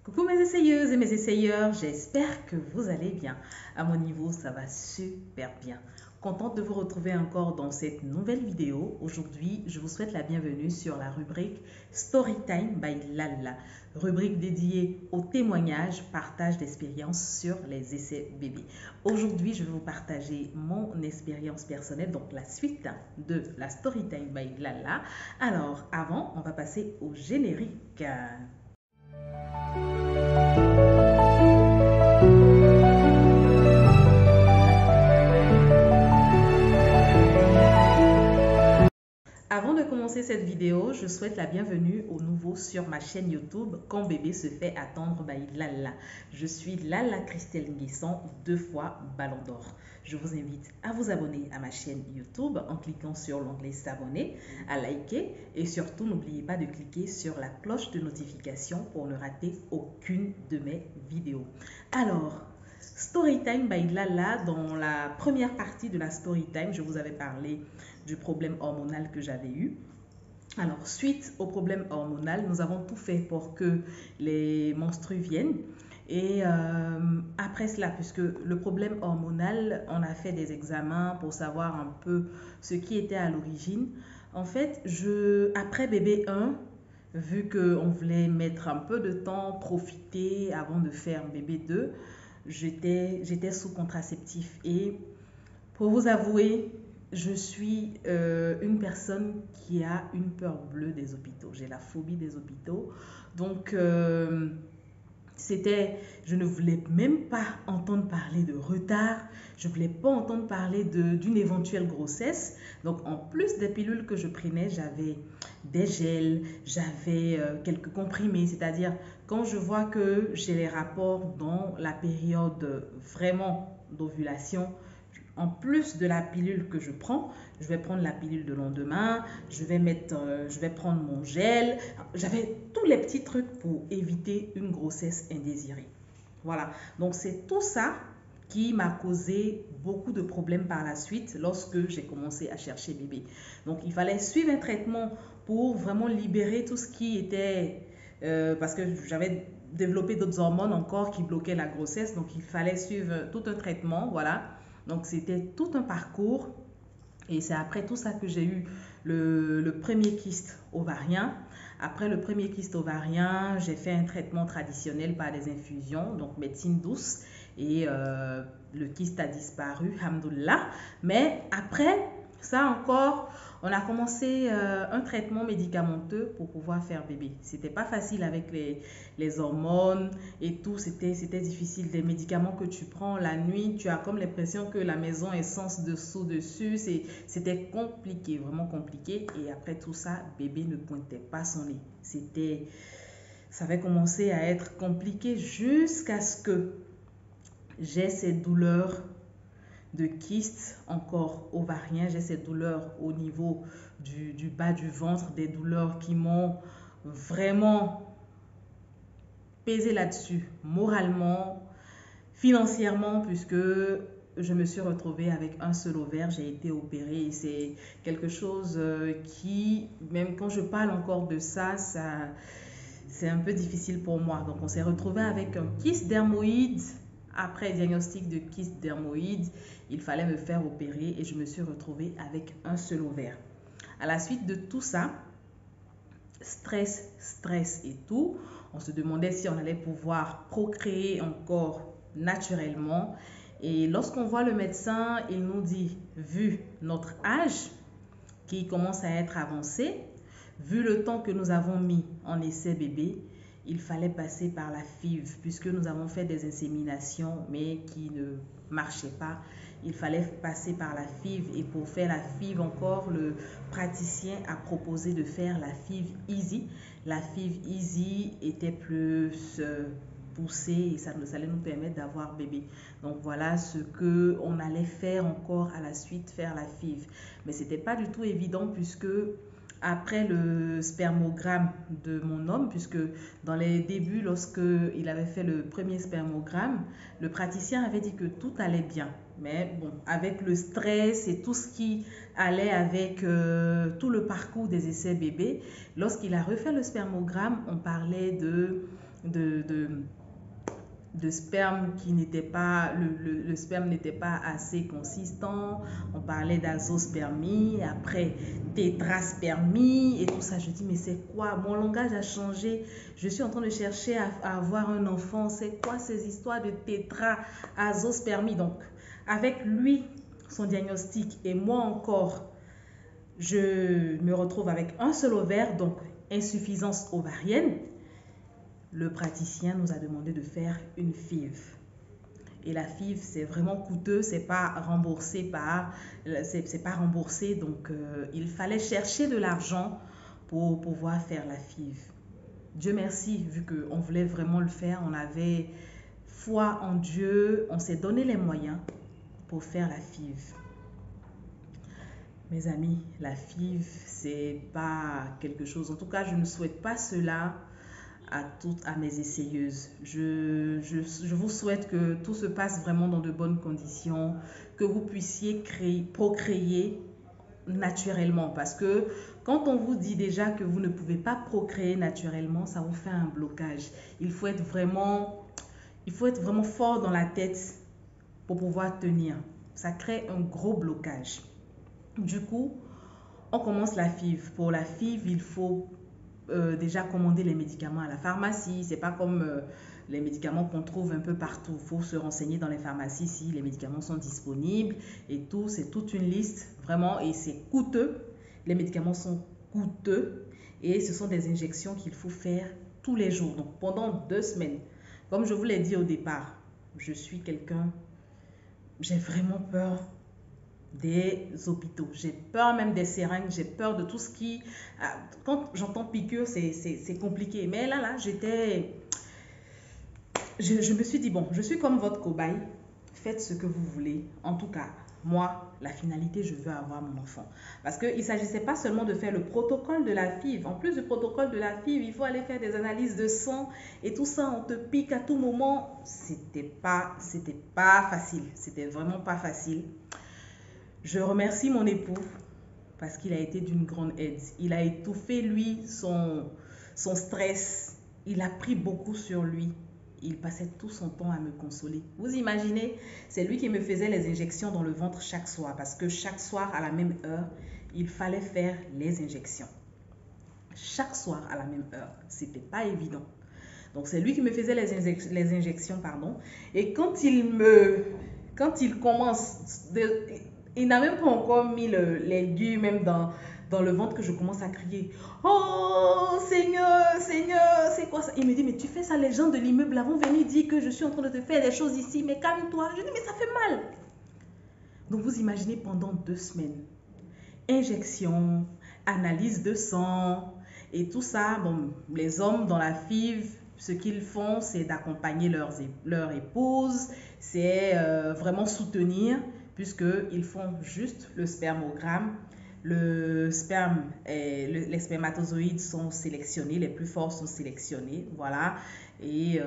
Coucou mes essayeuses et mes essayeurs, j'espère que vous allez bien. À mon niveau, ça va super bien. Contente de vous retrouver encore dans cette nouvelle vidéo. Aujourd'hui, je vous souhaite la bienvenue sur la rubrique Storytime by Lala, rubrique dédiée au témoignage, partage d'expériences sur les essais bébés. Aujourd'hui, je vais vous partager mon expérience personnelle, donc la suite de la Storytime by Lala. Alors, avant, on va passer au générique. Avant de commencer cette vidéo, je souhaite la bienvenue aux nouveaux sur ma chaîne YouTube Quand bébé se fait attendre by Lala. Je suis Lala Christelle Nguesson, 2 fois Ballon d'Or. Je vous invite à vous abonner à ma chaîne YouTube en cliquant sur l'onglet s'abonner, à liker et surtout n'oubliez pas de cliquer sur la cloche de notification pour ne rater aucune de mes vidéos. Alors, Storytime by Lala, dans la première partie de la Storytime, je vous avais parlé du problème hormonal que j'avais eu. Alors, suite au problème hormonal, nous avons tout fait pour que les menstrues viennent. Et après cela, puisque le problème hormonal, on a fait des examens pour savoir un peu ce qui était à l'origine. En fait, après bébé 1, vu qu'on voulait mettre un peu de temps, profiter avant de faire bébé 2, j'étais sous contraceptif. Et pour vous avouer, je suis une personne qui a une peur bleue des hôpitaux. J'ai la phobie des hôpitaux. Donc, je ne voulais même pas entendre parler de retard. Je ne voulais pas entendre parler d'une éventuelle grossesse. Donc, en plus des pilules que je prenais, j'avais des gels, j'avais quelques comprimés. C'est-à-dire, quand je vois que j'ai les rapports dans la période vraiment d'ovulation, en plus de la pilule que je prends, je vais prendre la pilule de lendemain, je vais prendre mon gel. J'avais tous les petits trucs pour éviter une grossesse indésirée. Voilà, donc c'est tout ça qui m'a causé beaucoup de problèmes par la suite lorsque j'ai commencé à chercher bébé. Donc il fallait suivre un traitement pour vraiment libérer tout ce qui était... parce que j'avais développé d'autres hormones encore qui bloquaient la grossesse, donc il fallait suivre tout un traitement, voilà. Donc, c'était tout un parcours et c'est après tout ça que j'ai eu le premier kyste ovarien. Après le premier kyste ovarien, j'ai fait un traitement traditionnel par des infusions, donc médecine douce et le kyste a disparu, alhamdoulilah. Mais après ça encore, on a commencé un traitement médicamenteux pour pouvoir faire bébé. C'était pas facile avec les hormones et tout, c'était difficile. Des médicaments que tu prends la nuit, tu as comme l'impression que la maison est sens dessous dessus. C'était compliqué, vraiment compliqué. Et après tout ça, bébé ne pointait pas son nez. Ça avait commencé à être compliqué jusqu'à ce que j'ai ces douleurs de kyste encore ovarien, j'ai ces douleurs au niveau du bas du ventre, des douleurs qui m'ont vraiment pesé là-dessus, moralement, financièrement, puisque je me suis retrouvée avec un seul ovaire, j'ai été opérée et c'est quelque chose qui, même quand je parle encore de ça, c'est un peu difficile pour moi. Donc on s'est retrouvé avec un kyste dermoïde. Après diagnostic de kyste dermoïde, il fallait me faire opérer et je me suis retrouvée avec un seul ovaire. À la suite de tout ça, stress et tout, on se demandait si on allait pouvoir procréer encore naturellement. Et lorsqu'on voit le médecin, il nous dit, vu notre âge qui commence à être avancé, vu le temps que nous avons mis en essai bébé, il fallait passer par la FIV puisque nous avons fait des inséminations mais qui ne marchaient pas. Il fallait passer par la FIV et pour faire la FIV encore, le praticien a proposé de faire la FIV Easy. La FIV Easy était plus poussée et ça allait nous permettre d'avoir bébé. Donc voilà ce que on allait faire encore à la suite, faire la FIV. Mais c'était pas du tout évident puisque après le spermogramme de mon homme, puisque dans les débuts, lorsqu'il avait fait le premier spermogramme, le praticien avait dit que tout allait bien. Mais bon, avec le stress et tout ce qui allait avec tout le parcours des essais bébés, lorsqu'il a refait le spermogramme, on parlait de de, de, de sperme qui n'était pas, le sperme n'était pas assez consistant. On parlait d'azospermie, après tétraspermie et tout ça. Je dis, mais c'est quoi? Mon langage a changé. Je suis en train de chercher à avoir un enfant. C'est quoi ces histoires de azospermie? Donc, avec lui, son diagnostic et moi encore, je me retrouve avec un seul ovaire, donc insuffisance ovarienne. Le praticien nous a demandé de faire une FIV. Et la FIV, c'est vraiment coûteux, c'est pas remboursé donc il fallait chercher de l'argent pour pouvoir faire la FIV. Dieu merci, vu qu'on voulait vraiment le faire, on avait foi en Dieu, on s'est donné les moyens pour faire la FIV. Mes amis, la FIV, c'est pas quelque chose, en tout cas, je ne souhaite pas cela à mes essayeuses. Je vous souhaite que tout se passe vraiment dans de bonnes conditions, que vous puissiez procréer naturellement, parce que quand on vous dit déjà que vous ne pouvez pas procréer naturellement, ça vous fait un blocage. Il faut être vraiment fort dans la tête pour pouvoir tenir. Ça crée un gros blocage. Du coup, on commence la FIV. Pour la FIV, il faut déjà commander les médicaments à la pharmacie. C'est pas comme les médicaments qu'on trouve un peu partout. Il faut se renseigner dans les pharmacies si les médicaments sont disponibles et tout. C'est toute une liste vraiment et c'est coûteux. Les médicaments sont coûteux et ce sont des injections qu'il faut faire tous les jours. Donc pendant 2 semaines. Comme je vous l'ai dit au départ, je suis quelqu'un, j'ai vraiment peur des hôpitaux. J'ai peur même des seringues, j'ai peur de tout ce qui... Quand j'entends piqûre, c'est compliqué. Mais là, je me suis dit, bon, je suis comme votre cobaye, faites ce que vous voulez. En tout cas, moi, la finalité, je veux avoir mon enfant. Parce qu'il ne s'agissait pas seulement de faire le protocole de la FIV. En plus du protocole de la FIV, il faut aller faire des analyses de sang et tout ça, on te pique à tout moment. C'était pas facile. C'était vraiment pas facile. Je remercie mon époux parce qu'il a été d'une grande aide. Il a étouffé, lui, son stress. Il a pris beaucoup sur lui. Il passait tout son temps à me consoler. Vous imaginez, c'est lui qui me faisait les injections dans le ventre chaque soir parce que chaque soir, à la même heure, il fallait faire les injections. Chaque soir, à la même heure. C'était pas évident. Donc, c'est lui qui me faisait les injections, pardon. Et quand il commence... Il n'a même pas encore mis l'aiguille même dans le ventre que je commence à crier. Oh Seigneur, Seigneur, c'est quoi ça? Il me dit, mais tu fais ça, les gens de l'immeuble vont venir dire que je suis en train de te faire des choses ici, mais calme-toi. Je dis, mais ça fait mal. Donc vous imaginez pendant 2 semaines, injection, analyse de sang et tout ça. Bon, les hommes dans la FIV, ce qu'ils font, c'est d'accompagner leur épouse, c'est vraiment soutenir, puisqu'ils font juste le spermogramme. Le sperme et les spermatozoïdes sont sélectionnés, les plus forts sont sélectionnés, voilà, et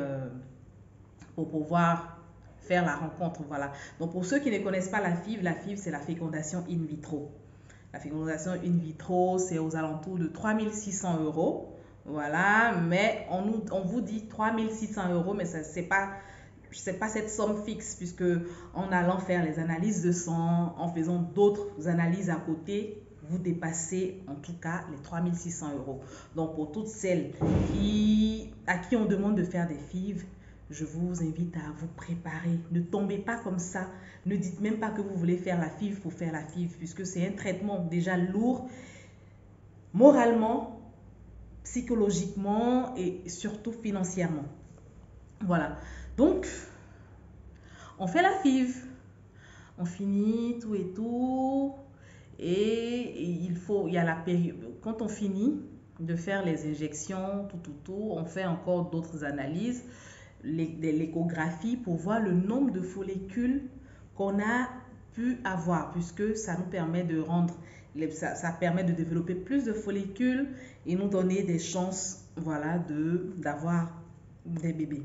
pour pouvoir faire la rencontre, voilà. Donc pour ceux qui ne connaissent pas la FIV c'est la fécondation in vitro. La fécondation in vitro, c'est aux alentours de 3600 €. Voilà, mais on vous dit 3600 €, mais c'est pas cette somme fixe, puisque en allant faire les analyses de sang, en faisant d'autres analyses à côté, vous dépassez en tout cas les 3600 €. Donc pour toutes celles à qui on demande de faire des FIV, je vous invite à vous préparer. Ne tombez pas comme ça. Ne dites même pas que vous voulez faire la FIV pour faire la FIV, puisque c'est un traitement déjà lourd, moralement, psychologiquement et surtout financièrement. Voilà. Donc, on fait la FIV. On finit tout et tout. Et il y a la période. Quand on finit de faire les injections, tout, on fait encore d'autres analyses, l'échographie pour voir le nombre de follicules qu'on a pu avoir, puisque ça nous permet de ça permet de développer plus de follicules et nous donner des chances, voilà, d'avoir des bébés.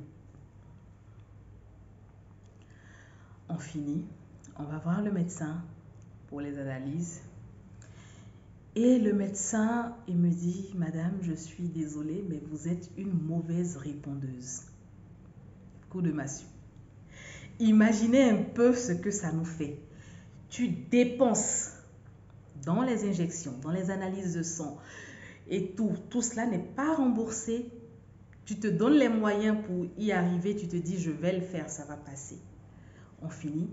On finit, on va voir le médecin pour les analyses. Et le médecin, il me dit, Madame, je suis désolée, mais vous êtes une mauvaise répondeuse. Coup de massue. Imaginez un peu ce que ça nous fait. Tu dépenses dans les injections, dans les analyses de sang et tout cela n'est pas remboursé. Tu te donnes les moyens pour y arriver, tu te dis, je vais le faire, ça va passer. On finit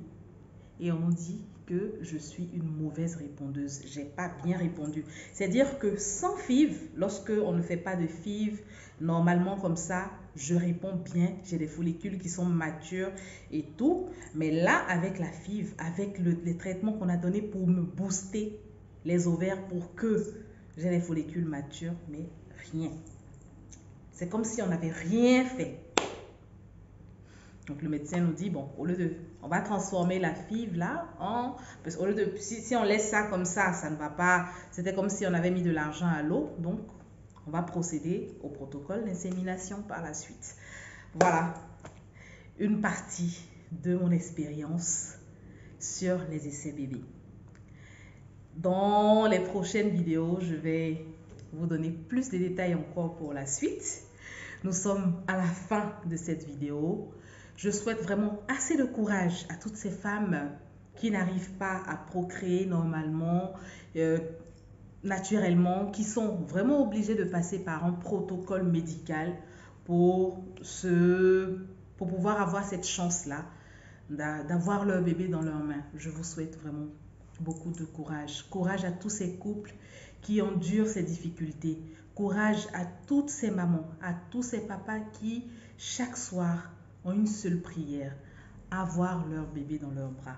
et on dit que je suis une mauvaise répondeuse. J'ai pas bien répondu. C'est-à-dire que sans FIV, lorsque on ne fait pas de FIV, normalement comme ça, je réponds bien. J'ai des follicules qui sont matures et tout. Mais là, avec la FIV, avec les traitements qu'on a donnés pour me booster les ovaires pour que j'ai les follicules matures, mais rien. C'est comme si on n'avait rien fait. Donc le médecin nous dit, bon, on va transformer la FIV là en, parce qu'au lieu de, si on laisse ça comme ça ne va pas, c'était comme si on avait mis de l'argent à l'eau, donc on va procéder au protocole d'insémination par la suite. Voilà, une partie de mon expérience sur les essais bébés. Dans les prochaines vidéos, je vais vous donner plus de détails encore pour la suite. Nous sommes à la fin de cette vidéo. Je souhaite vraiment assez de courage à toutes ces femmes qui n'arrivent pas à procréer normalement, naturellement, qui sont vraiment obligées de passer par un protocole médical pour pouvoir avoir cette chance-là d'avoir leur bébé dans leurs mains. Je vous souhaite vraiment beaucoup de courage. Courage à tous ces couples qui endurent ces difficultés. Courage à toutes ces mamans, à tous ces papas qui, chaque soir, ont une seule prière, avoir leur bébé dans leurs bras.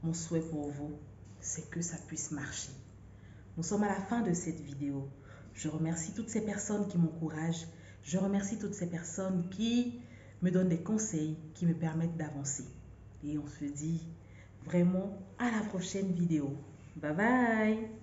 Mon souhait pour vous, c'est que ça puisse marcher. Nous sommes à la fin de cette vidéo. Je remercie toutes ces personnes qui m'encouragent. Je remercie toutes ces personnes qui me donnent des conseils, qui me permettent d'avancer. Et on se dit vraiment à la prochaine vidéo. Bye bye!